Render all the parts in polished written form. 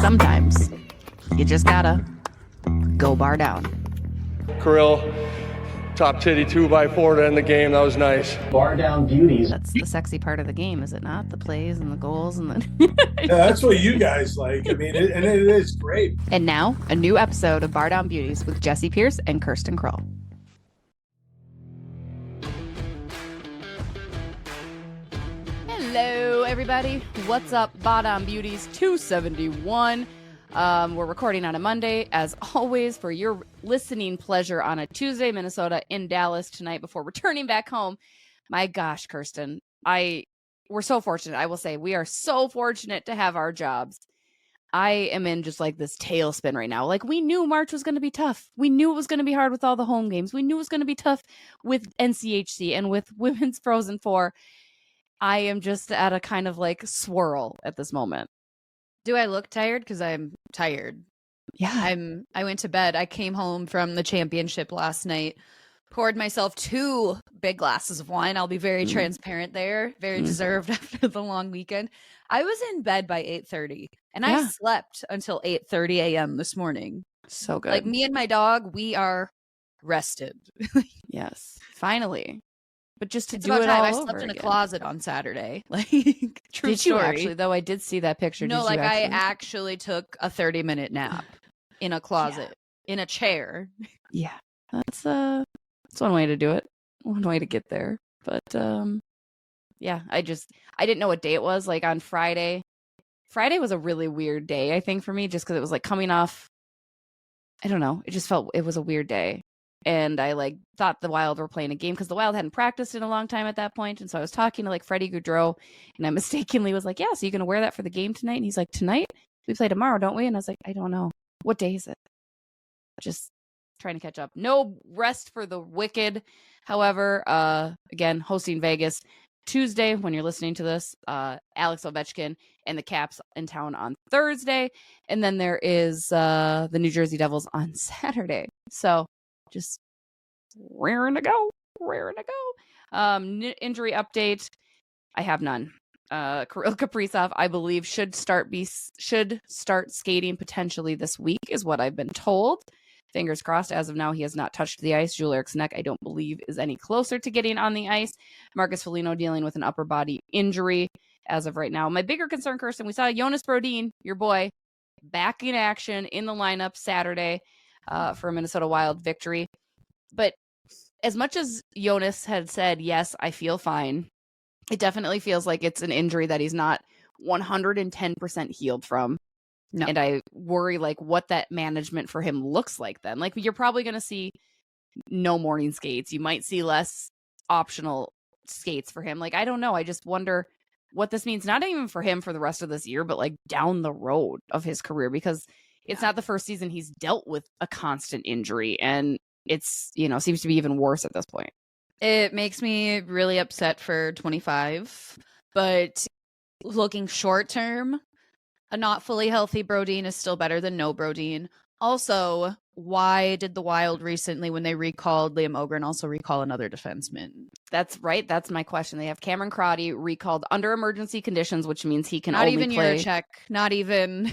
Sometimes you just gotta go Bardown. Kirill, top titty 2x4 to end the game. That was nice. Bardown Beauties. That's the sexy part of the game, is it not? The plays and the goals and the... Yeah, that's what you guys like. I mean, it is great. And now, a new episode of Bardown Beauties with Jesse Pierce and Kirsten Krull. Hello, everybody. What's up, Bardown Beauties 271. We're recording on a Monday, as always, for your listening pleasure on a Tuesday, Minnesota in Dallas tonight before returning back home. My gosh, Kirsten, we're so fortunate. I will say we are so fortunate to have our jobs. I am in just like this tailspin right now. Like, we knew March was going to be tough. We knew it was going to be hard with all the home games. We knew it was going to be tough with NCHC and with Women's Frozen Four. I am just at a kind of like swirl at this moment. Do I look tired? Because I'm tired. Yeah. I went to bed. I came home from the championship last night, poured myself 2 big glasses of wine. I'll be very transparent there. Very deserved after the long weekend. I was in bed by 8:30 and I slept until 8:30 a.m. this morning. So good. Like, me and my dog, we are rested. Yes. Finally. But just to It's do about it time. all I over slept in a again. closet on Saturday. Like, true Did story. you actually, though? I did see that picture. No, Did like, you I actually? actually took a 30-minute nap in a closet, in a chair. Yeah. That's one way to do it. One way to get there. But yeah, I didn't know what day it was. Like, on Friday. Friday was a really weird day, I think, for me, just because it was like coming off. I don't know. It just felt it was a weird day. And I like thought the Wild were playing a game because the Wild hadn't practiced in a long time at that point. And so I was talking to like Freddie Gaudreau, and I mistakenly was like, yeah, so you going to wear that for the game tonight? And he's like, tonight? We play tomorrow, don't we? And I was like, I don't know. What day is it? Just trying to catch up. No rest for the wicked. However, again, hosting Vegas Tuesday when you're listening to this, Alex Ovechkin and the Caps in town on Thursday. And then there is the New Jersey Devils on Saturday. So just raring to go. Injury update. I have none. Kirill Kaprizov, I believe, should start skating potentially this week, is what I've been told. Fingers crossed. As of now, he has not touched the ice. Jules Eric's neck, I don't believe, is any closer to getting on the ice. Marcus Foligno dealing with an upper body injury as of right now. My bigger concern, Kirsten, we saw Jonas Brodin, your boy, back in action in the lineup Saturday for a Minnesota Wild victory. But as much as Jonas had said, yes, I feel fine, it definitely feels like it's an injury that he's not 110% healed from. No. And I worry like what that management for him looks like then. Like, you're probably going to see no morning skates. You might see less optional skates for him. Like, I don't know. I just wonder what this means, not even for him for the rest of this year, but like down the road of his career, because it's not the first season he's dealt with a constant injury, and it's, seems to be even worse at this point. It makes me really upset for 25, but looking short term, a not fully healthy Brodin is still better than no Brodin. Also, why did the Wild recently, when they recalled Liam Ogren, also recall another defenseman? That's right. That's my question. They have Cameron Crotty recalled under emergency conditions, which means he can not only even play. Juracek, not even.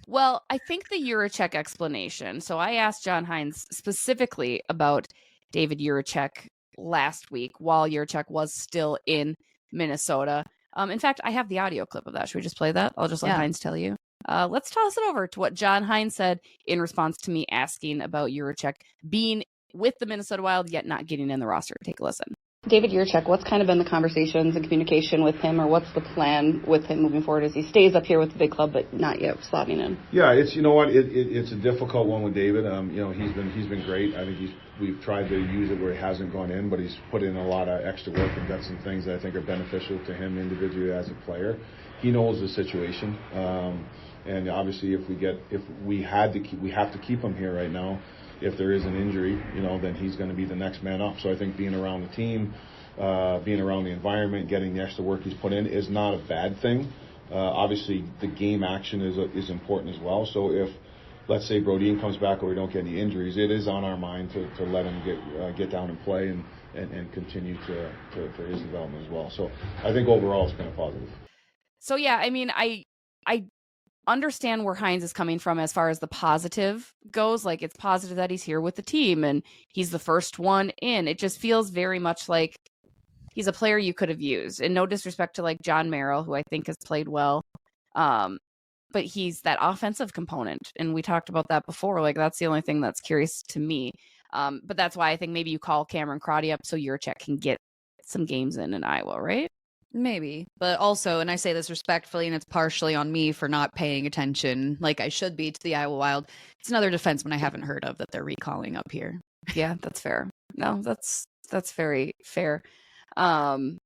Well, I think the Juracek explanation. So I asked John Hines specifically about David Juracek last week while Juracek was still in Minnesota. In fact, I have the audio clip of that. Should we just play that? I'll just let Hines tell you. Let's toss it over to what John Hines said in response to me asking about Juracek being with the Minnesota Wild yet not getting in the roster. Take a listen. David Juracek, what's kind of been the conversations and communication with him, or what's the plan with him moving forward as he stays up here with the big club but not yet slotting in? Yeah, it's a difficult one with David. He's been great. I think we've tried to use it where he hasn't gone in, but he's put in a lot of extra work and done some things that I think are beneficial to him individually as a player. He knows the situation, and obviously we have to keep him here right now. If there is an injury, then he's going to be the next man up. So I think being around the team, being around the environment, getting the extra work he's put in is not a bad thing. Obviously, the game action is important as well. So if, let's say, Brodin comes back or we don't get any injuries, it is on our mind to let him get down and play and continue for his development as well. So I think overall it's been a positive. So yeah, I mean, I understand where Hines is coming from as far as the positive goes. Like, it's positive that he's here with the team and he's the first one in. It just feels very much like he's a player you could have used. And no disrespect to like John Merrill, who I think has played well. But he's that offensive component. And we talked about that before. Like, that's the only thing that's curious to me. But that's why I think maybe you call Cameron Crotty up so Yurchek can get some games in Iowa, right? Maybe. But also, and I say this respectfully, and it's partially on me for not paying attention like I should be to the Iowa Wild. It's another defenseman I haven't heard of that they're recalling up here. Yeah, that's fair. No, that's very fair. And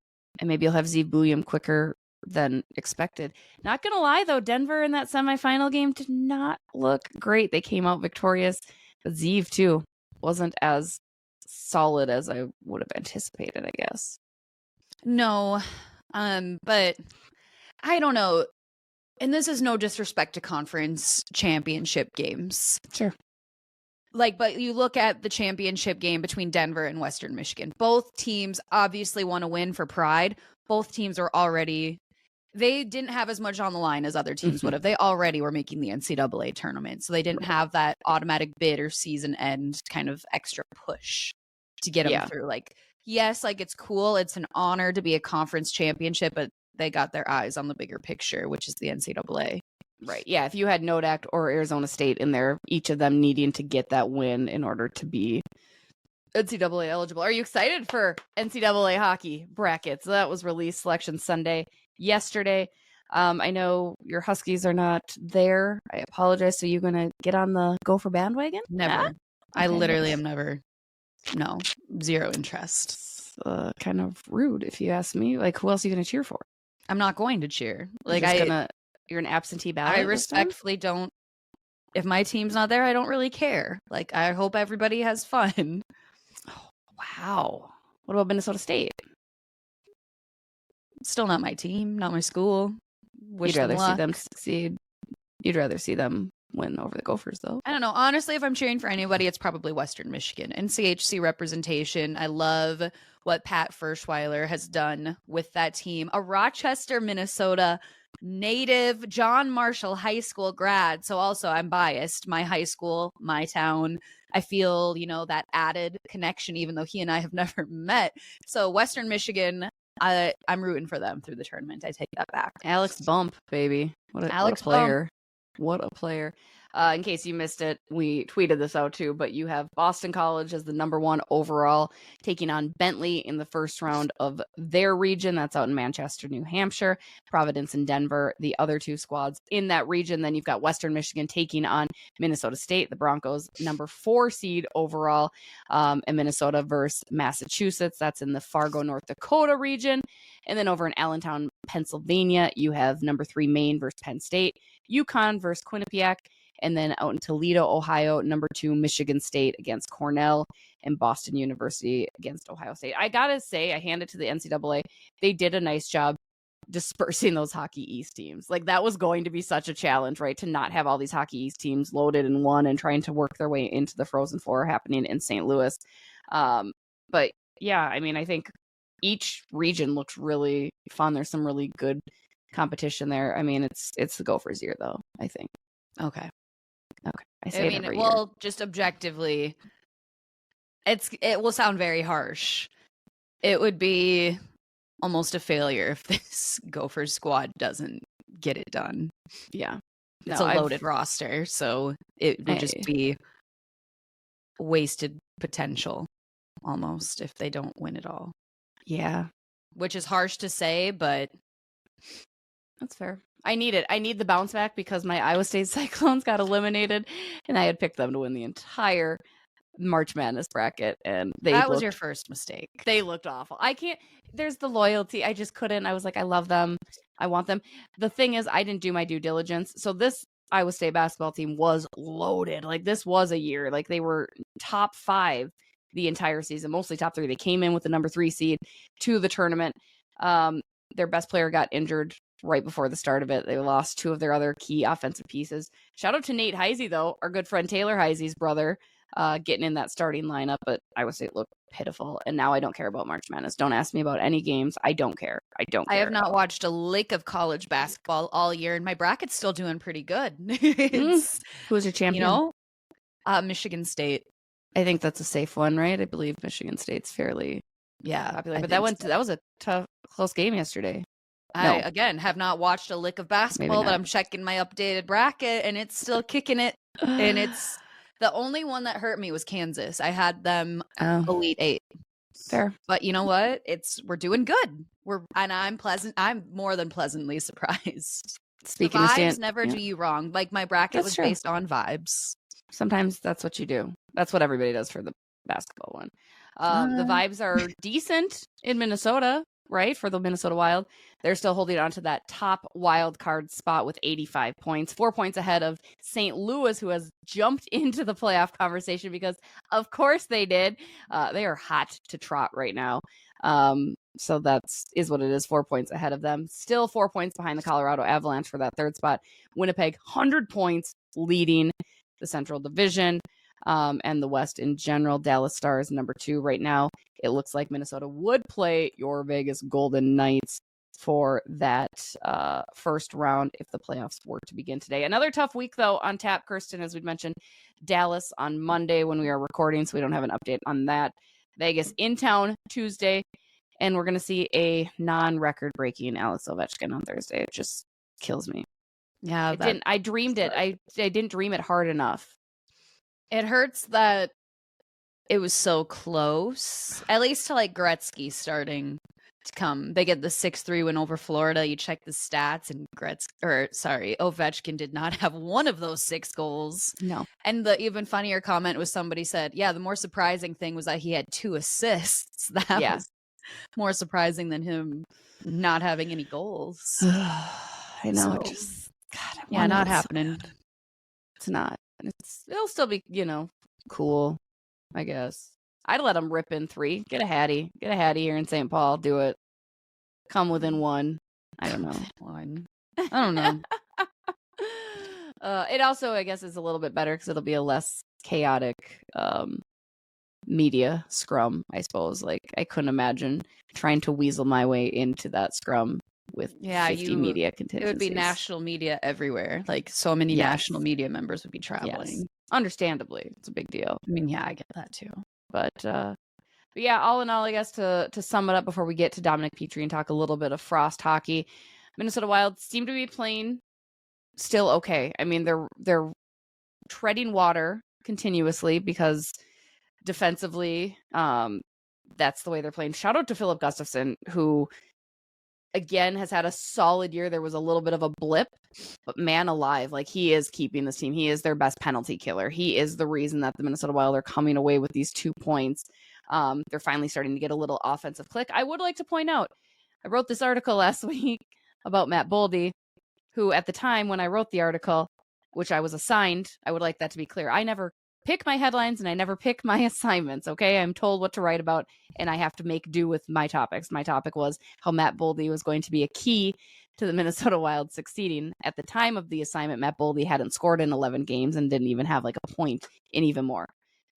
maybe you'll have Zeev Buium quicker than expected. Not gonna lie though, Denver in that semifinal game did not look great. They came out victorious, but Zeev too wasn't as solid as I would have anticipated, I guess. No, but I don't know. And this is no disrespect to conference championship games. Sure. Like, but you look at the championship game between Denver and Western Michigan. Both teams obviously want to win for pride. Both teams are already, they didn't have as much on the line as other teams would have. They already were making the NCAA tournament. So they didn't have that automatic bid or season end kind of extra push to get them through. Like, yes, like it's cool. It's an honor to be a conference championship, but they got their eyes on the bigger picture, which is the NCAA. Right. Yeah. If you had Nodak or Arizona State in there, each of them needing to get that win in order to be NCAA eligible. Are you excited for NCAA hockey brackets? That was released Selection Sunday yesterday. I know your Huskies are not there. I apologize. So you going to get on the Gopher bandwagon? Never. Okay. I literally am never. No, zero interest. Kind of rude if you ask me. Like, who else are you going to cheer for? I'm not going to cheer. Like, you're an absentee ballot. I respectfully don't. If my team's not there, I don't really care. Like, I hope everybody has fun. Oh, wow. What about Minnesota State? Still not my team, not my school. You'd rather see them succeed. You'd rather see them win over the Gophers, though. I don't know. Honestly, if I'm cheering for anybody, it's probably Western Michigan. NCHC representation. I love what Pat Ferschweiler has done with that team. A Rochester, Minnesota native, John Marshall High School grad. So also I'm biased. My high school, my town. I feel, that added connection, even though he and I have never met. So Western Michigan, I'm rooting for them through the tournament. I take that back. Alex Bump, baby. What a player. What a player. In case you missed it, we tweeted this out too, but you have Boston College as the #1 overall, taking on Bentley in the first round of their region. That's out in Manchester, New Hampshire. Providence and Denver, the other two squads in that region. Then you've got Western Michigan taking on Minnesota State, the Broncos, #4 seed overall, and Minnesota versus Massachusetts. That's in the Fargo, North Dakota region. And then over in Allentown, Pennsylvania, you have #3 Maine versus Penn State, UConn versus Quinnipiac. And then out in Toledo, Ohio, #2 Michigan State against Cornell, and Boston University against Ohio State. I gotta say, I hand it to the NCAA. They did a nice job dispersing those Hockey East teams. Like, that was going to be such a challenge, right? To not have all these Hockey East teams loaded in one and trying to work their way into the Frozen Four happening in St. Louis. But yeah, I mean, I think each region looks really fun. There's some really good competition there. I mean, it's the Gophers' year, though, I think. Okay. I say it every year. Well, just objectively, it will sound very harsh. It would be almost a failure if this Gophers squad doesn't get it done. Yeah. It's a loaded roster, so it would just be wasted potential almost if they don't win it all. Yeah. Which is harsh to say, but that's fair. I need it. I need the bounce back because my Iowa State Cyclones got eliminated and I had picked them to win the entire March Madness bracket. And that was your first mistake. They looked awful. There's the loyalty. I just couldn't. I was like, I love them. I want them. The thing is, I didn't do my due diligence. So this Iowa State basketball team was loaded. Like, this was a year. Like, they were top 5 the entire season, mostly top 3. They came in with the #3 seed to the tournament. Their best player got injured right before the start of it. They lost 2 of their other key offensive pieces. Shout out to Nate Heisey, though, our good friend Taylor Heisey's brother. getting in that starting lineup, but Iowa State looked pitiful. And now I don't care about March Madness. Don't ask me about any games. I don't care. I have not watched a lick of college basketball all year, and my bracket's still doing pretty good. Who's your champion? Michigan State. I think that's a safe one, right? I believe Michigan State's fairly popular. But that was a close game yesterday. I, again, have not watched a lick of basketball, but I'm checking my updated bracket, and it's still kicking it. And it's the only one that hurt me was Kansas. I had them Elite Eight. Fair. But you know what? We're doing good. I'm more than pleasantly surprised. Speaking the of vibes never do you wrong. Like my bracket was based on vibes. Sometimes that's what you do. That's what everybody does for the basketball one. The vibes are decent in Minnesota, right? For the Minnesota Wild. They're still holding on to that top wild card spot with 85 points, 4 points ahead of St. Louis, who has jumped into the playoff conversation because, of course, they did. They are hot to trot right now. So is what it is, 4 points ahead of them. Still 4 points behind the Colorado Avalanche for that third spot. Winnipeg, 100 points leading the Central Division and the West in general. Dallas Stars, number 2 right now. It looks like Minnesota would play your Vegas Golden Knights for that first round if the playoffs were to begin today. Another tough week, though, on tap, Kirsten, as we'd mentioned. Dallas on Monday when we are recording, so we don't have an update on that. Vegas in town Tuesday, and we're going to see a non-record-breaking Alex Ovechkin on Thursday. It just kills me. Yeah, I dreamed it. I didn't dream it hard enough. It hurts that it was so close, at least to like Gretzky starting to come. They get the 6-3 win over Florida. You check the stats, and Ovechkin did not have one of those 6 goals. No. And the even funnier comment was somebody said, yeah, the more surprising thing was that he had 2 assists. That was more surprising than him not having any goals. I know. Not happening. It's not. It'll still be, cool, I guess. I'd let him rip in 3. Get a Hattie here in St. Paul. Do it. Come within 1. I don't know. 1. I don't know. It also, I guess, is a little bit better because it'll be a less chaotic media scrum, I suppose. Like, I couldn't imagine trying to weasel my way into that scrum with 50 media contingencies. It would be national media everywhere. Like, so many national media members would be traveling. Yes. Understandably. It's a big deal. I mean, I get that too. But yeah, all in all, I guess to sum it up before we get to Dominique Petrie and talk a little bit of Frost hockey, Minnesota Wild seem to be playing still okay. I mean, they're treading water continuously because defensively, that's the way they're playing. Shout out to Philip Gustafsson, who again has had a solid year. There was a little bit of a blip, but man alive, like he is keeping this team. He is their best penalty killer. He is the reason that the Minnesota Wild are coming away with these 2 points. They're finally starting to get a little offensive click. I would like to point out, I wrote this article last week about Matt Boldy, who at the time when I wrote the article, which I was assigned, I would like that to be clear. I never pick my headlines and I never pick my assignments, okay? I'm told what to write about and I have to make do with my topics. My topic was how Matt Boldy was going to be a key to the Minnesota Wild succeeding. At the time of the assignment, Matt Boldy hadn't scored in 11 games and didn't even have like a point in even more.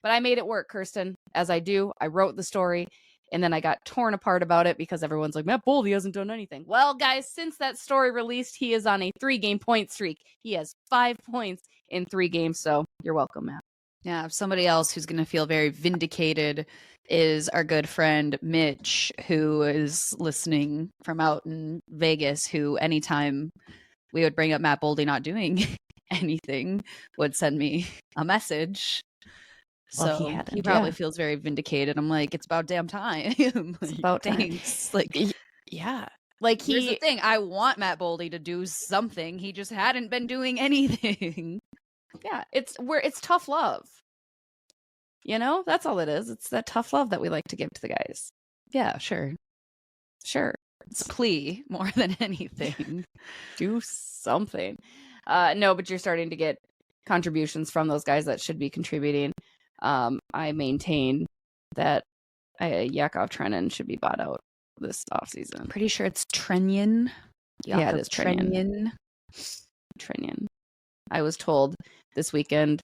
But I made it work, Kirsten, as I do. I wrote the story and then I got torn apart about it because everyone's like, Matt Boldy hasn't done anything. Well, guys, since that story released, he is on a 3-game point streak. He has 5 points in 3 games, so you're welcome, Matt. Yeah, somebody else who's going to feel very vindicated is our good friend Mitch, who is listening from out in Vegas, who anytime we would bring up Matt Boldy not doing anything would send me a message. Well, So he probably feels very vindicated. I'm like, it's about damn time. It's about time. Like, yeah. Like here's the thing. I want Matt Boldy to do something. He just hadn't been doing anything. Yeah, it's tough love. That's all it is. It's that tough love that we like to give to the guys. Yeah, sure. It's a plea more than anything. Do something. No, but you're starting to get contributions from those guys that should be contributing. I maintain that Yakov Trenin should be bought out this offseason. Pretty sure it's Trenyan. Yeah, it is Trenyan. I was told this weekend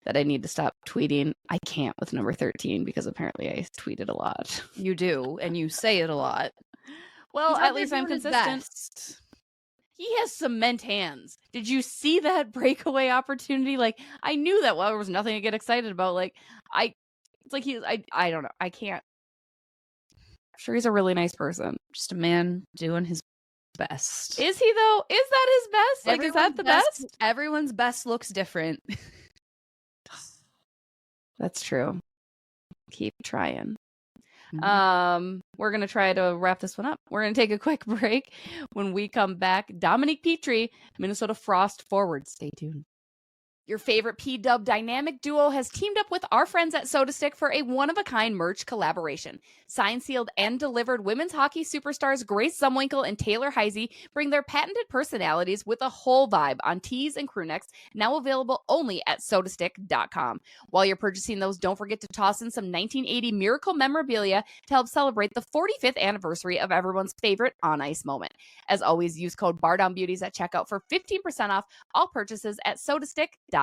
that I need to stop tweeting. I can't with number 13 because apparently I tweeted a lot. You do, and you say it a lot. Well, He's out at there least I'm doing his consistent. best. He has cement hands. Did you see that breakaway opportunity? Like, I knew that there was nothing to get excited about. Like, it's like I don't know. I can't. I'm sure he's a really nice person. Just a man doing his best. Is he though? Is that his best? Like, is that the best? Everyone's best looks different. That's true. Keep trying. Mhm. We're gonna try to wrap this one up. We're gonna take a quick break. When we come back, Dominique Petrie, Minnesota Frost forward. Stay tuned. Your favorite P-Dub dynamic duo has teamed up with our friends at SotaStick for a one-of-a-kind merch collaboration. Signed, sealed, and delivered, women's hockey superstars Grace Zumwinkle and Taylor Heisey bring their patented personalities with a whole vibe on tees and crew necks, now available only at SotaStick.com. While you're purchasing those, don't forget to toss in some 1980 Miracle memorabilia to help celebrate the 45th anniversary of everyone's favorite on-ice moment. As always, use code Bardown Beauties at checkout for 15% off all purchases at SotaStick.com.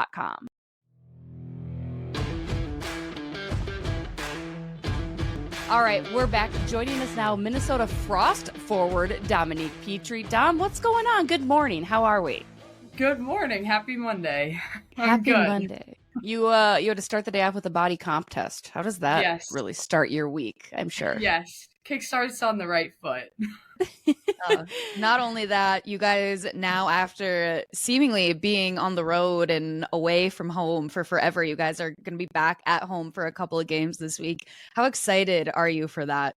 All right, we're back. Joining us now, Minnesota Frost forward Dominique Petrie. Dom, what's going on? Good morning. How are we? Good morning. Happy Monday. Happy Monday. You had to start the day off with a body comp test. How does that really start your week? I'm sure. Yes. Kickstarts on the right foot. Not only that, you guys now, after seemingly being on the road and away from home for forever, you guys are going to be back at home for a couple of games this week. How excited are you for that?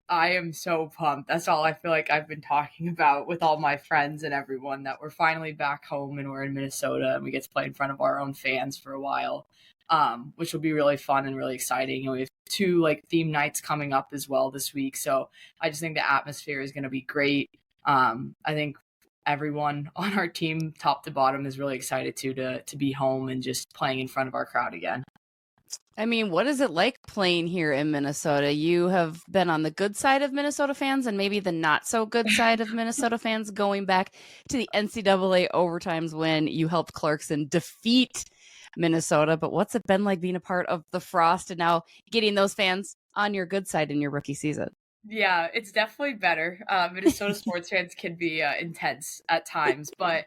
I am so pumped. That's all I feel like I've been talking about with all my friends and everyone, that we're finally back home and we're in Minnesota and we get to play in front of our own fans for a while, which will be really fun and really exciting. And we have 2 theme nights coming up as well this week. So I just think the atmosphere is going to be great. I think everyone on our team, top to bottom, is really excited to be home and just playing in front of our crowd again. I mean, what is it like playing here in Minnesota? You have been on the good side of Minnesota fans and maybe the not so good side of Minnesota fans, going back to the NCAA overtimes when you helped Clarkson defeat Minnesota. But what's it been like being a part of the Frost and now getting those fans on your good side in your rookie season? Yeah, it's definitely better. Minnesota sports fans can be intense at times, but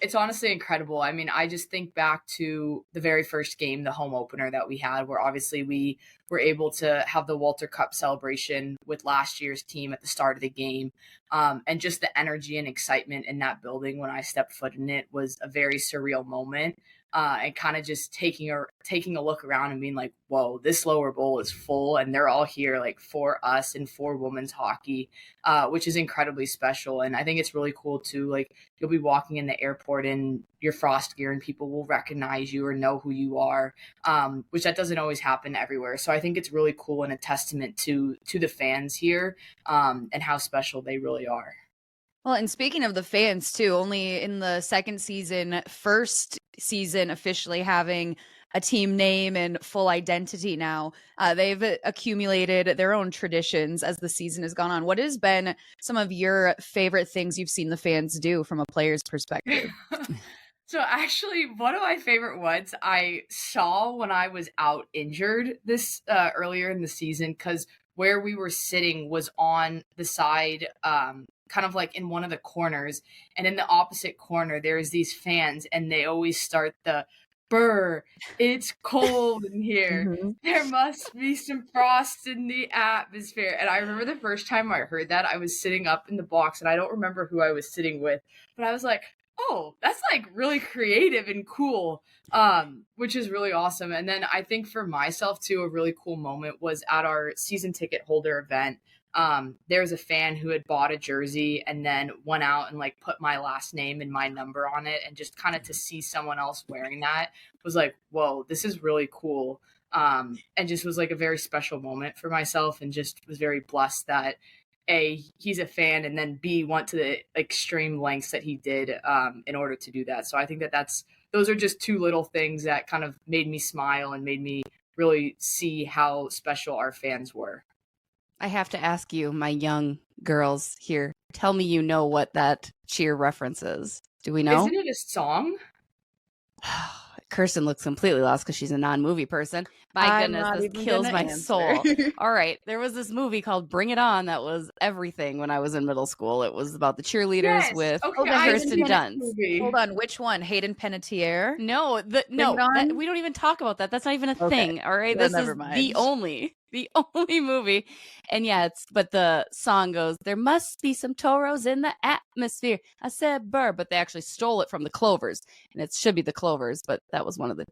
it's honestly incredible. I mean, I just think back to the very first game, the home opener that we had, where obviously we were able to have the Walter Cup celebration with last year's team at the start of the game. And just the energy and excitement in that building when I stepped foot in it was a very surreal moment. And kind of just taking a look around and being like, whoa, this lower bowl is full and they're all here for us and for women's hockey, which is incredibly special. And I think it's really cool too. You'll be walking in the airport in your Frost gear and people will recognize you or know who you are, which that doesn't always happen everywhere. So I think it's really cool and a testament to the fans here, and how special they really are. Well, and speaking of the fans too, only in the first season officially having a team name and full identity now, they've accumulated their own traditions as the season has gone on. What has been some of your favorite things you've seen the fans do from a player's perspective? So actually, one of my favorite ones I saw when I was out injured this earlier in the season, because where we were sitting was on the side, kind of in one of the corners, and in the opposite corner there's these fans and they always start the "Brr, it's cold in here. Mm-hmm. There must be some frost in the atmosphere." And I remember the first time I heard that, I was sitting up in the box and I don't remember who I was sitting with, but I was like, oh, that's really creative and cool, which is really awesome. And then I think for myself too, a really cool moment was at our season ticket holder event. There was a fan who had bought a jersey and then went out and put my last name and my number on it, and just kind of to see someone else wearing that was like, whoa, this is really cool. And just was a very special moment for myself, and just was very blessed that A, he's a fan, and then B, went to the extreme lengths that he did in order to do that. So I think those are just 2 little things that kind of made me smile and made me really see how special our fans were. I have to ask you, my young girls here, tell me you know what that cheer reference is. Do we know? Isn't it a song? Kirsten looks completely lost because she's a non-movie person. My goodness, this kills my soul. All right. There was this movie called Bring It On that was everything when I was in middle school. It was about the cheerleaders with Kirsten Dunst. Hold on. Which one? Hayden Panettiere? No, we don't even talk about that. That's not even a thing. All right. Well, this is the only movie. And yeah, but the song goes, there must be some toros in the atmosphere. I said burr, but they actually stole it from the Clovers, and it should be the Clovers, but that was one of the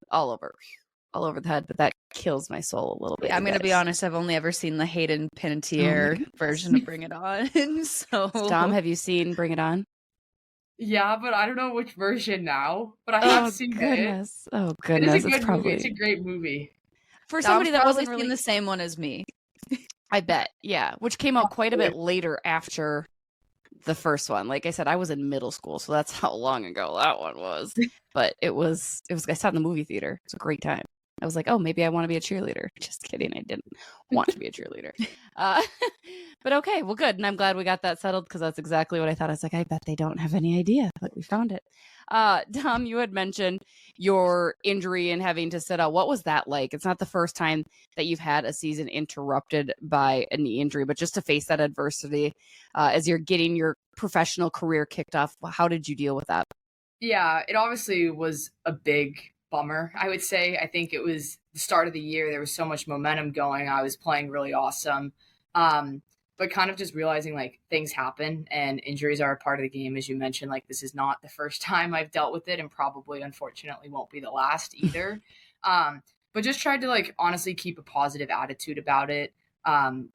all over the head, but that kills my soul a little bit. I'm going to be honest. I've only ever seen the Hayden Panettiere version of Bring It On. So Dom, have you seen Bring It On? Yeah, but I don't know which version now, but I have seen it. Oh goodness. It's a great movie. For somebody that wasn't really the same one as me. I bet. Yeah. Which came out quite a bit later after the first one. Like I said, I was in middle school, so that's how long ago that one was. But I saw it in the movie theater. It was a great time. I was like, oh, maybe I want to be a cheerleader. Just kidding. I didn't want to be a cheerleader. But okay, well, good. And I'm glad we got that settled because that's exactly what I thought. I was like, I bet they don't have any idea, but we found it. Dom, you had mentioned your injury and having to sit out. What was that like? It's not the first time that you've had a season interrupted by a knee injury, but just to face that adversity as you're getting your professional career kicked off, how did you deal with that? Yeah, it obviously was a big bummer, I would say. I think it was the start of the year. There was so much momentum going. I was playing really awesome. But kind of just realizing like things happen and injuries are a part of the game. As you mentioned, like this is not the first time I've dealt with it and probably unfortunately won't be the last either. But just tried to like honestly keep a positive attitude about it.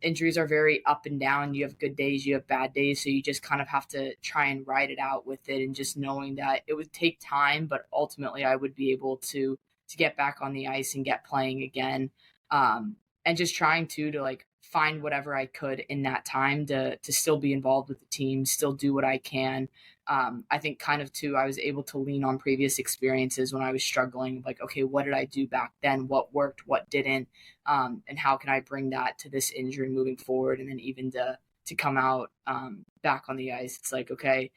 Injuries are very up and down. You have good days, you have bad days. So you just kind of have to try and ride it out with it and just knowing that it would take time, but ultimately I would be able to get back on the ice and get playing again. And just trying to like find whatever I could in that time to still be involved with the team, still do what I can. I think kind of too, I was able to lean on previous experiences when I was struggling, like, okay, what did I do back then? What worked, what didn't? And how can I bring that to this injury moving forward? And then even to come out back on the ice, it's like, okay,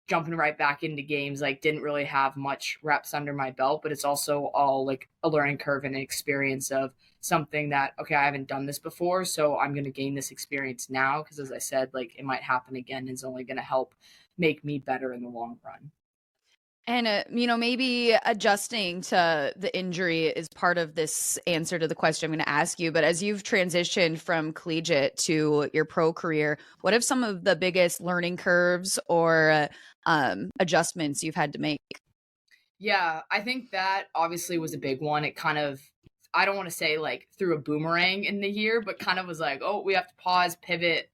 jumping right back into games, like didn't really have much reps under my belt, but it's also all like a learning curve and an experience of something that, okay, I haven't done this before, so I'm going to gain this experience now. Because as I said, like it might happen again and it's only going to help make me better in the long run. And, maybe adjusting to the injury is part of this answer to the question I'm going to ask you. But as you've transitioned from collegiate to your pro career, what have some of the biggest learning curves or adjustments you've had to make? Yeah, I think that obviously was a big one. It kind of, I don't want to say like threw a boomerang in the year, but kind of was like, oh, we have to pause, pivot,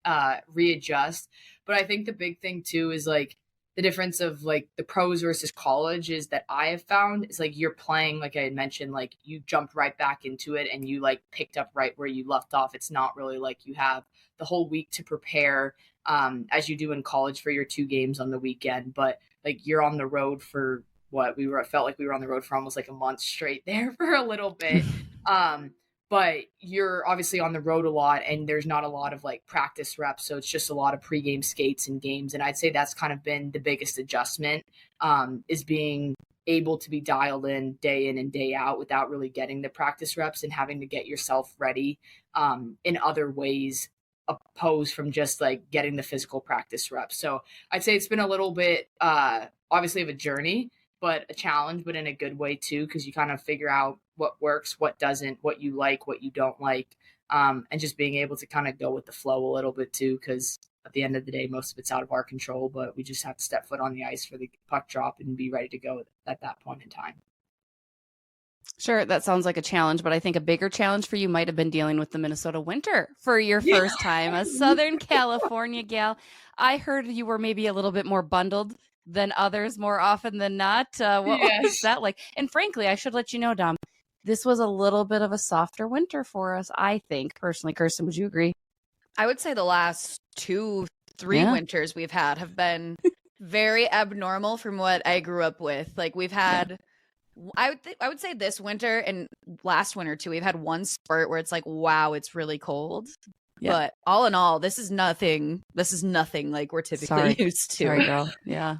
readjust. But I think the big thing too is like, the difference of like the pros versus college is that I have found is like you're playing, like I had mentioned, like you jumped right back into it and you like picked up right where you left off. It's not really like you have the whole week to prepare as you do in college for your 2 games on the weekend. But like you're on the road for felt like we were on the road for almost like a month straight there for a little bit. But you're obviously on the road a lot and there's not a lot of like practice reps. So it's just a lot of pregame skates and games. And I'd say that's kind of been the biggest adjustment is being able to be dialed in and day out without really getting the practice reps and having to get yourself ready in other ways opposed from just like getting the physical practice reps. So I'd say it's been a little bit obviously of a journey, but a challenge, but in a good way too, because you kind of figure out what works, what doesn't, what you like, what you don't like, and just being able to kind of go with the flow a little bit too, because at the end of the day, most of it's out of our control, but we just have to step foot on the ice for the puck drop and be ready to go at that point in time. Sure, that sounds like a challenge, but I think a bigger challenge for you might have been dealing with the Minnesota winter for your first time, a Southern California gal. I heard you were maybe a little bit more bundled than others more often than not. What was that like? And frankly, I should let you know, Dom, this was a little bit of a softer winter for us, I think, personally. Kirsten, would you agree? I would say the last 2-3 winters we've had have been very abnormal from what I grew up with. Like we've had, I would say this winter and last winter too, we've had one spurt where it's like, wow, it's really cold. Yeah. But all in all, this is nothing like we're typically used to. Sorry, girl. Yeah.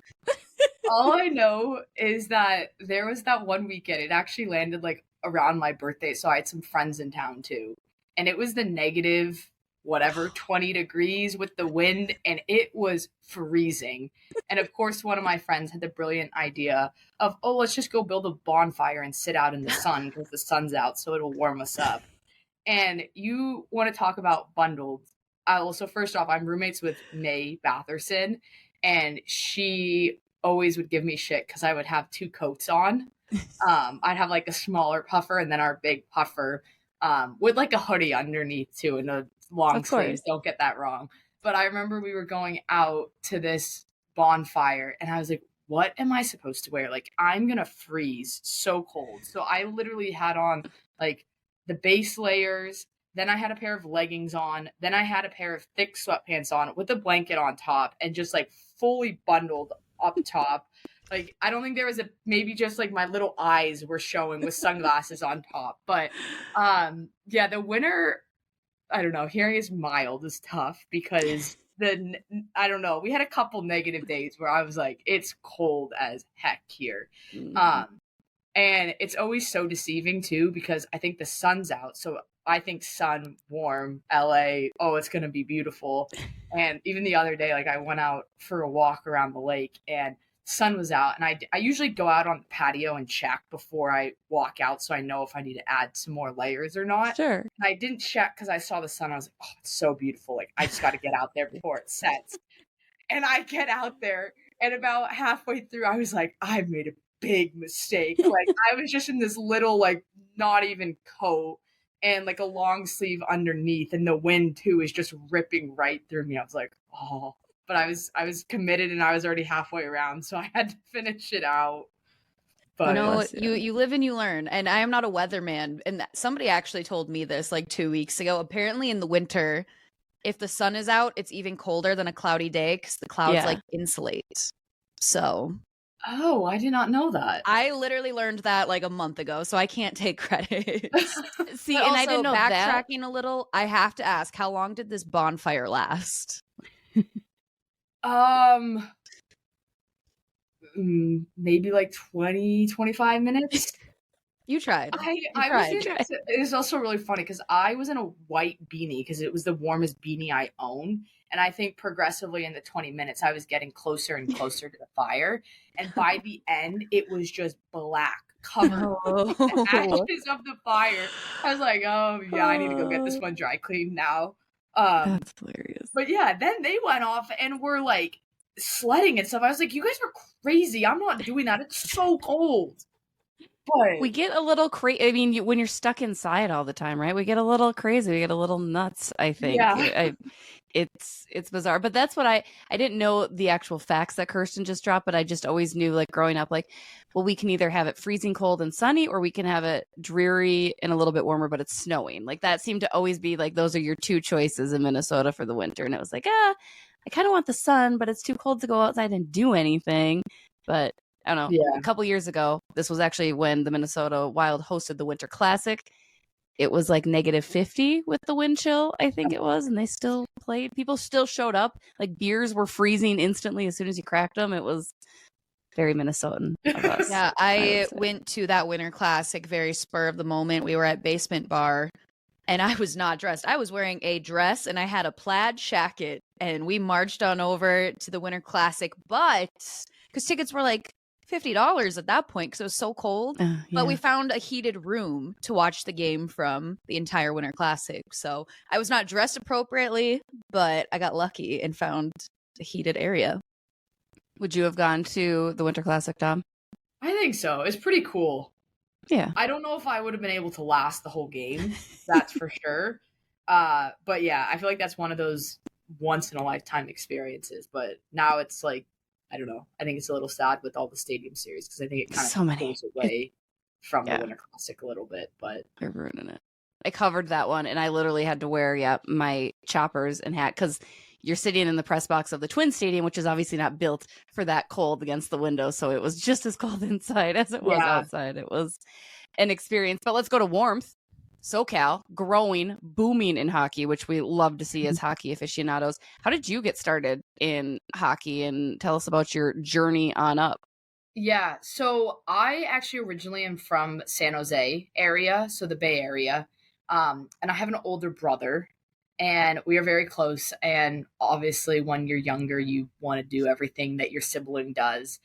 All I know is that there was that one weekend. It actually landed like around my birthday, so I had some friends in town too, and it was the negative whatever 20 degrees with the wind, and it was freezing. And of course, one of my friends had the brilliant idea of, oh, let's just go build a bonfire and sit out in the sun because the sun's out, so it'll warm us up. And you want to talk about bundled. So first off, I'm roommates with May Batherson, and she always would give me shit because I would have two coats on. I'd have like a smaller puffer and then our big puffer with like a hoodie underneath too, and a long sleeves. Don't get that wrong. But I remember we were going out to this bonfire, and I was like, what am I supposed to wear? Like, I'm going to freeze so cold. So I literally had on like the base layers. Then I had a pair of leggings on. Then I had a pair of thick sweatpants on with a blanket on top, and just like fully bundled up top. Like, I don't think there was maybe just like my little eyes were showing with sunglasses on top. But yeah, the winter, I don't know, hearing is mild is tough because I don't know, we had a couple negative days where I was like, it's cold as heck here. Mm-hmm. And it's always so deceiving too, because I think the sun's out. So I think sun, warm, LA, oh, it's going to be beautiful. And even the other day, like I went out for a walk around the lake and sun was out. And I usually go out on the patio and check before I walk out, so I know if I need to add some more layers or not. Sure. And I didn't check because I saw the sun. I was like, oh, it's so beautiful. Like, I just got to get out there before it sets. And I get out there, and about halfway through, I was like, I've made a big mistake. Like, I was just in this little, like, not even coat and like a long sleeve underneath, and the wind too is just ripping right through me. I was like, oh. But I was committed, and I was already halfway around, so I had to finish it out. But you live and you learn. And I am not a weatherman, and somebody actually told me this like 2 weeks ago. Apparently in the winter, if the sun is out, it's even colder than a cloudy day because the clouds like insulate. So oh, I did not know that. I literally learned that like a month ago, so I can't take credit. See, and I didn't know backtracking a little, I have to ask, how long did this bonfire last? Maybe like 20-25 minutes. You tried. It was also really funny because I was in a white beanie because it was the warmest beanie I own. And I think progressively in the 20 minutes, I was getting closer and closer to the fire. And by the end, it was just black, covered with the ashes of the fire. I was like, oh, yeah, I need to go get this one dry cleaned now. That's hilarious. But yeah, then they went off and were like sledding and stuff. I was like, you guys are crazy. I'm not doing that. It's so cold. But we get a little crazy. I mean, when you're stuck inside all the time, right? We get a little crazy. We get a little nuts, I think. Yeah. It's bizarre. But that's what I didn't know the actual facts that Kirsten just dropped, but I just always knew, like, growing up, like, well, we can either have it freezing cold and sunny, or we can have it dreary and a little bit warmer, but it's snowing. Like, that seemed to always be like, those are your two choices in Minnesota for the winter. And it was like, I kind of want the sun, but it's too cold to go outside and do anything. But I don't know. Yeah. A couple years ago, this was actually when the Minnesota Wild hosted the Winter Classic. It was like -50 with the wind chill, I think it was, and they still played. People still showed up. Like, beers were freezing instantly as soon as you cracked them. It was very Minnesotan of us. Yeah, I went to that Winter Classic very spur of the moment. We were at Basement Bar, and I was not dressed. I was wearing a dress, and I had a plaid jacket, and we marched on over to the Winter Classic, but because tickets were like $50 at that point because it was so cold. But we found a heated room to watch the game from the entire Winter Classic. So I was not dressed appropriately, but I got lucky and found a heated area. Would you have gone to the Winter Classic, Dom? I think so. It's pretty cool. Yeah. I don't know if I would have been able to last the whole game. That's for sure. But yeah, I feel like that's one of those once in a lifetime experiences. But now it's like, I don't know. I think it's a little sad with all the stadium series because I think it kind of pulls away from the Winter Classic a little bit. But they're ruining it. I covered that one, and I literally had to wear my choppers and hat because you're sitting in the press box of the Twin Stadium, which is obviously not built for that cold against the window. So it was just as cold inside as it was outside. It was an experience. But let's go to warmth. SoCal, growing, booming in hockey, which we love to see as hockey aficionados. How did you get started in hockey? And tell us about your journey on up. Yeah, so I actually originally am from San Jose area, so the Bay Area. And I have an older brother, and we are very close. And obviously, when you're younger, you want to do everything that your sibling does.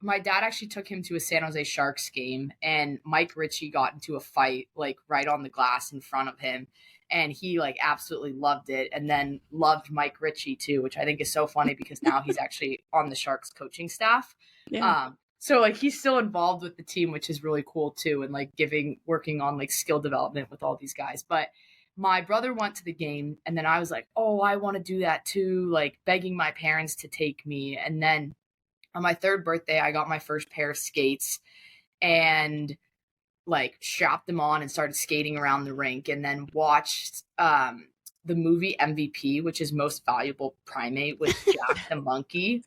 My dad actually took him to a San Jose Sharks game, and Mike Ritchie got into a fight like right on the glass in front of him, and he like absolutely loved it, and then loved Mike Ritchie too, which I think is so funny because now he's actually on the Sharks coaching staff. Yeah. So like he's still involved with the team, which is really cool too, and like working on like skill development with all these guys. But my brother went to the game, and then I was like, oh, I want to do that too, like begging my parents to take me. And then on my third birthday, I got my first pair of skates and like strapped them on and started skating around the rink, and then watched the movie MVP, which is Most Valuable Primate, with Jack the monkey.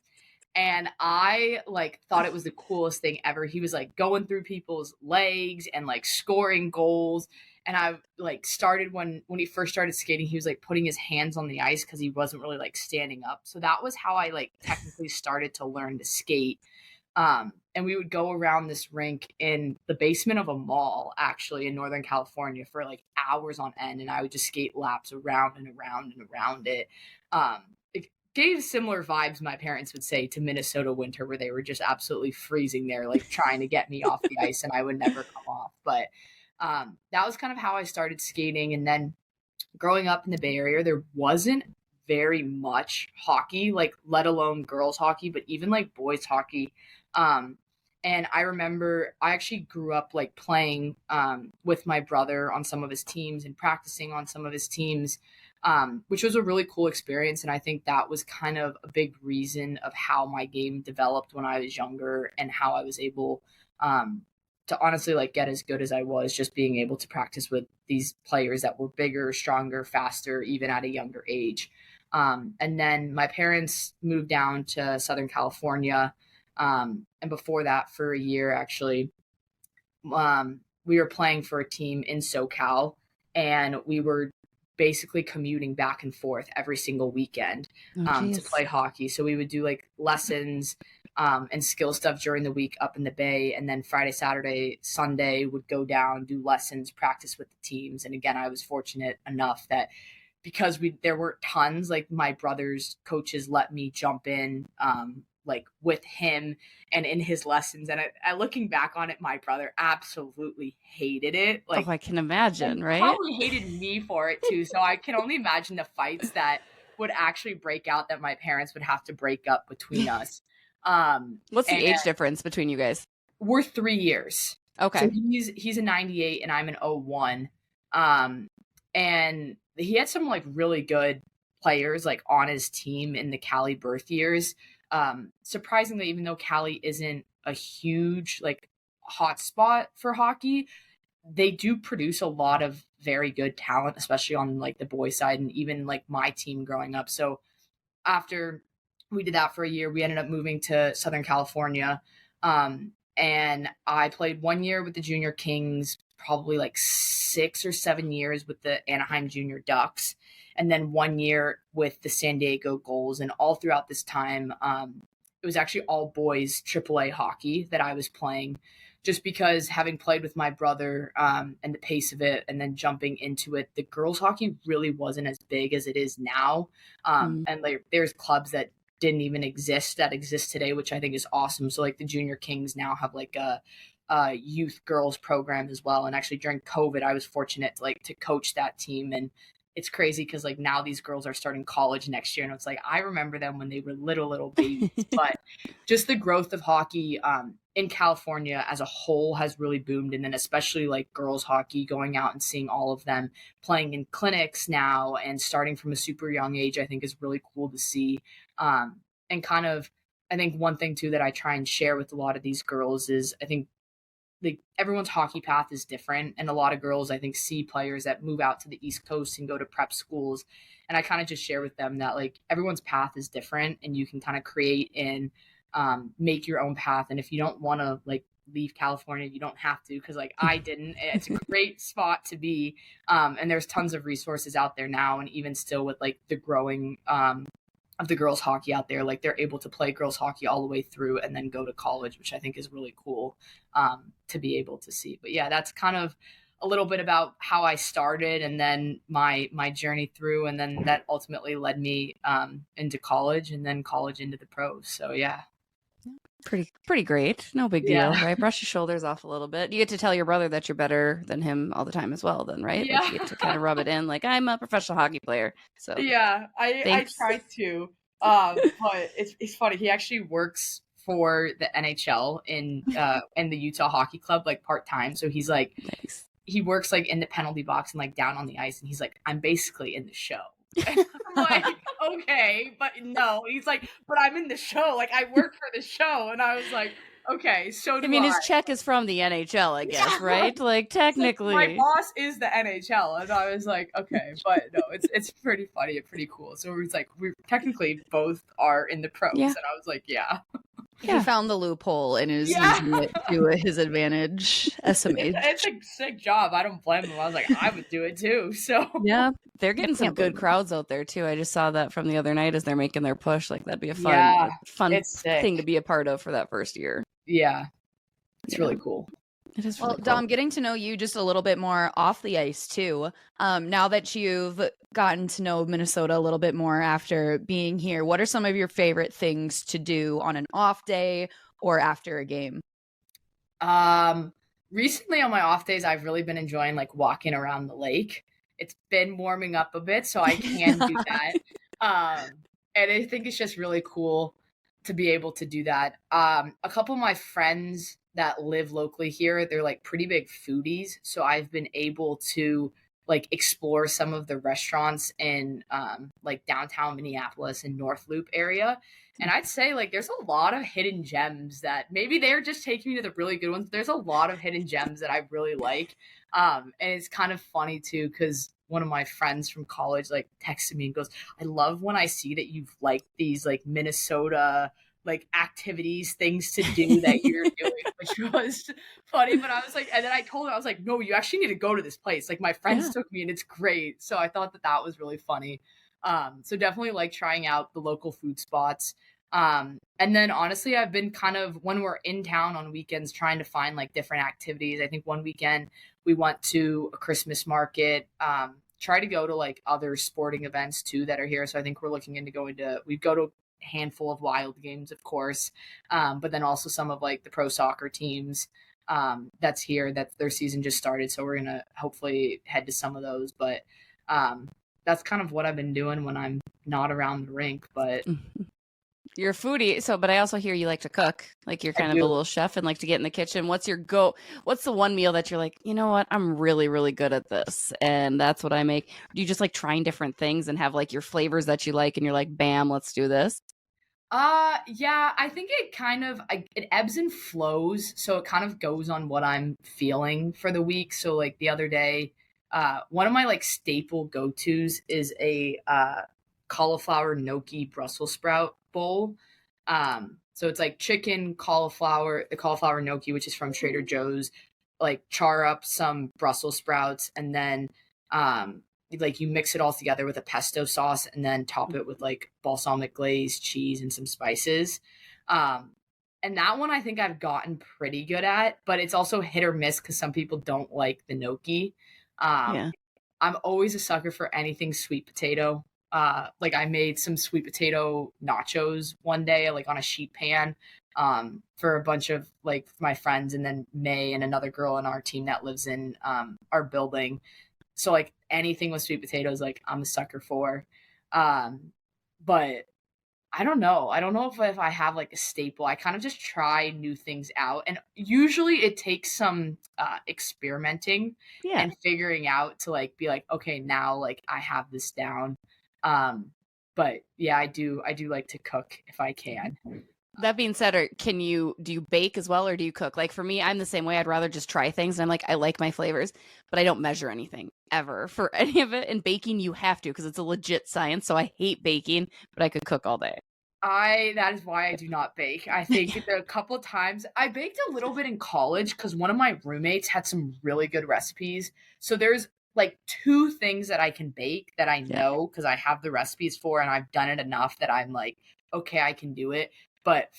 And I like thought it was the coolest thing ever. He was like going through people's legs and like scoring goals. And I like started when he first started skating, he was like putting his hands on the ice because he wasn't really like standing up. So that was how I like technically started to learn to skate. And we would go around this rink in the basement of a mall, actually in Northern California, for like hours on end. And I would just skate laps around and around and around it. It gave similar vibes, my parents would say, to Minnesota winter, where they were just absolutely freezing there, like trying to get me off the ice, and I would never come off. But that was kind of how I started skating. And then growing up in the Bay Area, there wasn't very much hockey, like let alone girls hockey, but even like boys hockey. And I remember I actually grew up like playing with my brother on some of his teams and practicing on some of his teams, which was a really cool experience. And I think that was kind of a big reason of how my game developed when I was younger, and how I was able to honestly like get as good as I was, just being able to practice with these players that were bigger, stronger, faster, even at a younger age. And then my parents moved down to Southern California. And before that, for a year, actually, we were playing for a team in SoCal, and we were basically commuting back and forth every single weekend to play hockey. So we would do like lessons and skill stuff during the week up in the Bay, and then Friday, Saturday, Sunday would go down, do lessons, practice with the teams. And again, I was fortunate enough that because there were tons, like my brother's coaches let me jump in like with him and in his lessons. And I looking back on it, my brother absolutely hated it. Like, I can imagine, right? Probably hated me for it too. So I can only imagine the fights that would actually break out, that my parents would have to break up between us. What's the age difference between you guys? We're 3 years. Okay. So he's a 98 and I'm an 01. And he had some like really good players like on his team in the Cali birth years. Surprisingly, even though Cali isn't a huge like hot spot for hockey, they do produce a lot of very good talent, especially on like the boys side, and even like my team growing up. So after we did that for a year, we ended up moving to Southern California. And I played 1 year with the Junior Kings, probably like 6 or 7 years with the Anaheim Junior Ducks, and then 1 year with the San Diego Gulls. And all throughout this time, it was actually all boys AAA hockey that I was playing, just because having played with my brother and the pace of it, and then jumping into it, the girls hockey really wasn't as big as it is now. And like there's clubs that didn't even exist that exist today, which I think is awesome. So like the Junior Kings now have like a youth girls program as well. And actually during COVID, I was fortunate to coach that team. And it's crazy because like now these girls are starting college next year, and it's like I remember them when they were little babies. But just the growth of hockey in California as a whole has really boomed, and then especially like girls hockey, going out and seeing all of them playing in clinics now and starting from a super young age, I think is really cool to see. And kind of, I think one thing too that I try and share with a lot of these girls is I think like everyone's hockey path is different, and a lot of girls I think see players that move out to the East Coast and go to prep schools, and I kind of just share with them that like everyone's path is different, and you can kind of create and make your own path. And if you don't want to like leave California, you don't have to, because like I didn't. It's a great spot to be, and there's tons of resources out there now, and even still with like the growing of the girls hockey out there. Like they're able to play girls hockey all the way through and then go to college, which I think is really cool to be able to see. But yeah, that's kind of a little bit about how I started and then my journey through, and then that ultimately led me into college and then college into the pros. So yeah. Pretty great. No big deal, right? Brush your shoulders off a little bit. You get to tell your brother that you're better than him all the time as well, then, right? Yeah. Like you get to kind of rub it in, like I'm a professional hockey player. So yeah, I try to. But it's funny. He actually works for the NHL in the Utah Hockey Club, like part-time. So he's like, nice. He works like in the penalty box and like down on the ice, and he's like, I'm basically in the show. And I'm like, okay, but no. He's like, but I'm in the show. Like I work for the show. And I was like, okay, so do I mean, his check is from the NHL, I guess, right? Like technically, like, my boss is the NHL, and I was like, okay, but no, it's pretty funny and pretty cool. So it's like we technically both are in the pros, and I was like, yeah. He found the loophole and is using it to his advantage. SMH. It's a sick job. I don't blame him. I was like, I would do it too. So yeah, they're getting some good crowds out there too. I just saw that from the other night as they're making their push. Like that'd be a fun thing to be a part of for that first year. Yeah, it's really cool. It is well, really cool. Dom, getting to know you just a little bit more off the ice too. Now that you've gotten to know Minnesota a little bit more after being here, what are some of your favorite things to do on an off day or after a game? Recently on my off days, I've really been enjoying like walking around the lake. It's been warming up a bit, so I can do that. And I think it's just really cool to be able to do that. A couple of my friends that live locally here, they're like pretty big foodies. So I've been able to like explore some of the restaurants in like downtown Minneapolis and North Loop area. And I'd say like there's a lot of hidden gems that maybe they're just taking me to the really good ones. But there's a lot of hidden gems that I really like. And it's kind of funny too, because one of my friends from college like texted me and goes, I love when I see that you've liked these like Minnesota like activities, things to do that you're doing, which was funny. But I was like, and then I told her, I was like, no, you actually need to go to this place. Like my friends took me and it's great. So I thought that was really funny. So definitely like trying out the local food spots. And then honestly, I've been kind of, when we're in town on weekends, trying to find like different activities. I think one weekend we went to a Christmas market, try to go to like other sporting events too that are here. So I think we're looking into we go to handful of Wild games, of course, but then also some of like the pro soccer teams that's here, that their season just started, so we're gonna hopefully head to some of those. But that's kind of what I've been doing when I'm not around the rink. But you're a foodie, but I also hear you like to cook. Like you're kind of a little chef and like to get in the kitchen. What's the one meal that you're like, you know what, I'm really, really good at this, and that's what I make? Do you just like trying different things and have like your flavors that you like and you're like, bam, let's do this? Yeah, I think it kind of, it ebbs and flows. So it kind of goes on what I'm feeling for the week. So like the other day, one of my like staple go-tos is a, cauliflower gnocchi Brussels sprout bowl. So it's like chicken, the cauliflower gnocchi, which is from Trader Joe's, like char up some Brussels sprouts, and then, like you mix it all together with a pesto sauce and then top it with like balsamic glaze, cheese, and some spices. And that one I think I've gotten pretty good at, but it's also hit or miss because some people don't like the gnocchi. I'm always a sucker for anything sweet potato. Like I made some sweet potato nachos one day, like on a sheet pan, for a bunch of like my friends, and then May and another girl in our team that lives in our building. So like anything with sweet potatoes, like I'm a sucker for. But I don't know. I don't know if I have like a staple. I kind of just try new things out. And usually it takes some experimenting and figuring out to like be like, okay, now like I have this down. But yeah, I do like to cook if I can. That being said, do you bake as well, or do you cook? Like for me, I'm the same way. I'd rather just try things, and I'm like, I like my flavors, but I don't measure anything ever for any of it. And baking, you have to, because it's a legit science. So I hate baking, but I could cook all day. That is why I do not bake. I think there are a couple of times I baked a little bit in college because one of my roommates had some really good recipes. So there's like 2 things that I can bake that I know because I have the recipes for, and I've done it enough that I'm like, okay, I can do it. But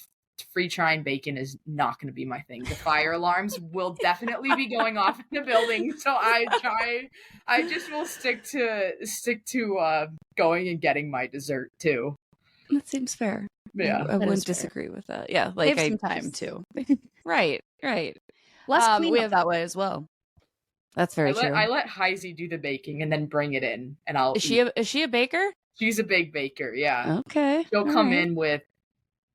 free trying bacon is not going to be my thing. The fire alarms will definitely be going off in the building. So I just will stick to going and getting my dessert too. That seems fair. Yeah. I wouldn't disagree with that. Yeah. Like Save some time too. Right. Less cleanup that way as well. That's very true. I let Heisey do the baking and then bring it in, and I'll. Is she a baker? She's a big baker. Yeah. Okay. She'll come in with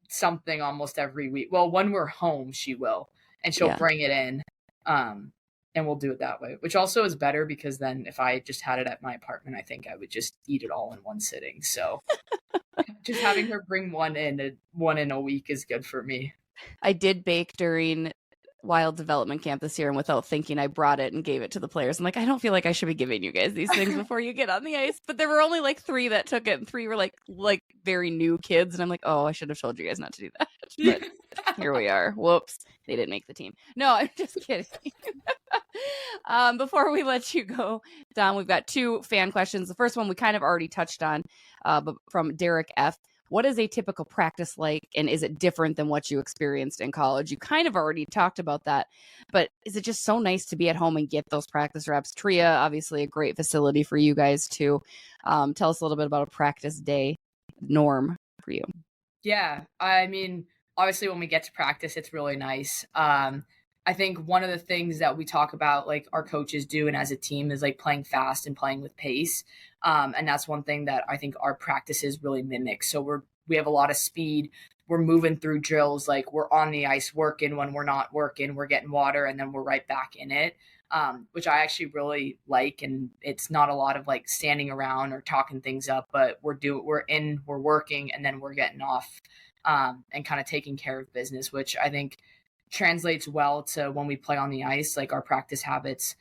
something almost every week. Well, when we're home, she will, and she'll bring it in, and we'll do it that way. Which also is better because then if I just had it at my apartment, I think I would just eat it all in one sitting. So, just having her bring one in a week is good for me. I did bake during Wild Development Camp this year, and without thinking, I brought it and gave it to the players. I'm like, I don't feel like I should be giving you guys these things before you get on the ice. But there were only like 3 that took it, and 3 were like very new kids. And I'm like, oh, I should have told you guys not to do that. But here we are. Whoops. They didn't make the team. No, I'm just kidding. Before we let you go, Dom, we've got 2 fan questions. The first one we kind of already touched on, but from Derek F. What is a typical practice like, and is it different than what you experienced in college? You kind of already talked about that, but is it just so nice to be at home and get those practice reps? Tria, obviously a great facility for you guys too. Tell us a little bit about a practice day norm for you. Yeah, I mean, obviously when we get to practice, it's really nice. I think one of the things that we talk about, like our coaches do, and as a team, is like playing fast and playing with pace. And that's one thing that I think our practices really mimic. So we have a lot of speed. We're moving through drills. Like we're on the ice working. When we're not working, we're getting water, and then we're right back in it, which I actually really like. And it's not a lot of like standing around or talking things up, but we're working, and then we're getting off and kind of taking care of business, which I think translates well to when we play on the ice. Like our practice habits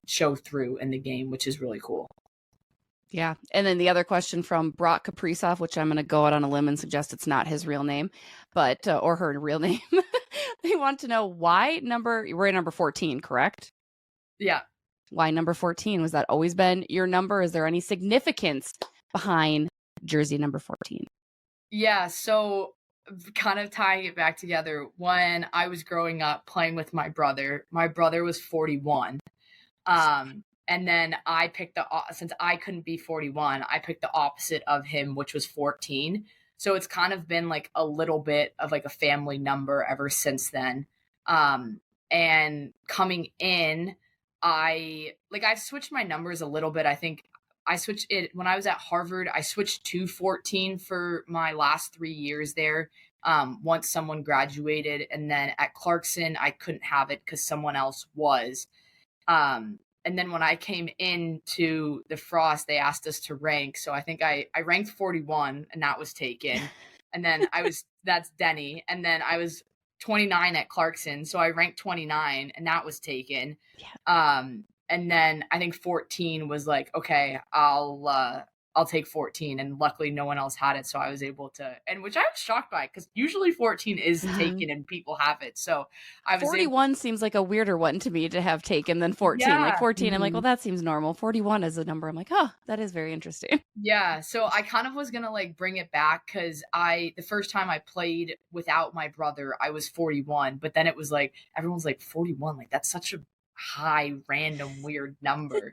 show through in the game, which is really cool. Yeah. And then the other question from Brock Kaprizov, which I'm going to go out on a limb and suggest it's not his real name, but or her real name. They want to know why we're at number 14, correct? Yeah. Why number 14? Was that always been your number? Is there any significance behind jersey number 14? Yeah. So kind of tying it back together, when I was growing up playing with my brother was 41. And then I picked since I couldn't be 41, I picked the opposite of him, which was 14. So it's kind of been like a little bit of like a family number ever since then. And coming in, I've switched my numbers a little bit. I think I switched it when I was at Harvard. I switched to 14 for my last 3 years there. Once someone graduated, and then at Clarkson, I couldn't have it because someone else was. And then when I came into the Frost, they asked us to rank. So I think I ranked 41, and that was taken. And then that's Denny. And then I was 29 at Clarkson. So I ranked 29, and that was taken. Yeah. And then I think 14 was like, okay, I'll take 14, and luckily no one else had it, so I was able to, and which I was shocked by because usually 14 is taken and people have it. So I was 41 seems like a weirder one to me to have taken than 14. Yeah. Like 14, I'm like, well, that seems normal. 41 is a number. I'm like, oh, that is very interesting. Yeah, so I kind of was gonna like bring it back because the first time I played without my brother, I was 41, but then it was like everyone's like 41, like that's such a high, random, weird number.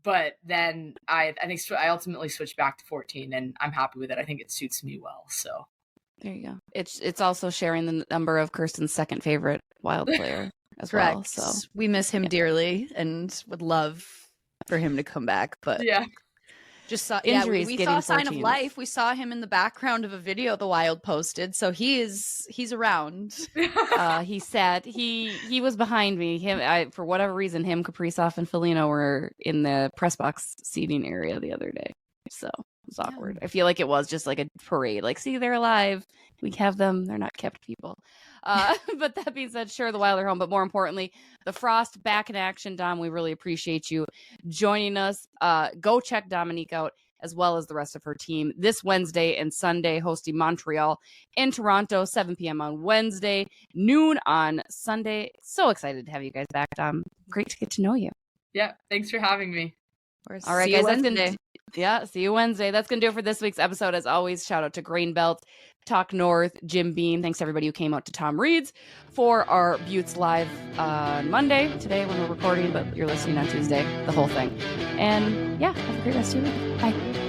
But then I think I ultimately switched back to 14, and I'm happy with it. I think it suits me well. So there you go. It's also sharing the number of Kirsten's second favorite Wild player as well. So we miss him dearly and would love for him to come back. But yeah. Just saw injuries. We saw a sign of life. We saw him in the background of a video the Wild posted, so he's around. He said he was behind me. For whatever reason, Kaprizov and Foligno were in the press box seating area the other day, so it was awkward. I feel like it was just like a parade. Like, see, they're alive. We have them. They're not kept people. But that being said, sure, the Wild are home. But more importantly, the Frost back in action. Dom, we really appreciate you joining us. Go check Dominique out as well as the rest of her team this Wednesday and Sunday, hosting Montreal in Toronto, 7 p.m. on Wednesday, noon on Sunday. So excited to have you guys back, Dom. Great to get to know you. Yeah, thanks for having me. All right, See guys, you that's Wednesday. gonna see you Wednesday. That's gonna do it for this week's episode. As always, shout out to Greenbelt, Talk North, Jim Beam. Thanks to everybody who came out to Tom Reed's for our Buttes Live on Monday today when we're recording, but you're listening on Tuesday, the whole thing. And yeah, have a great rest of your week. Bye.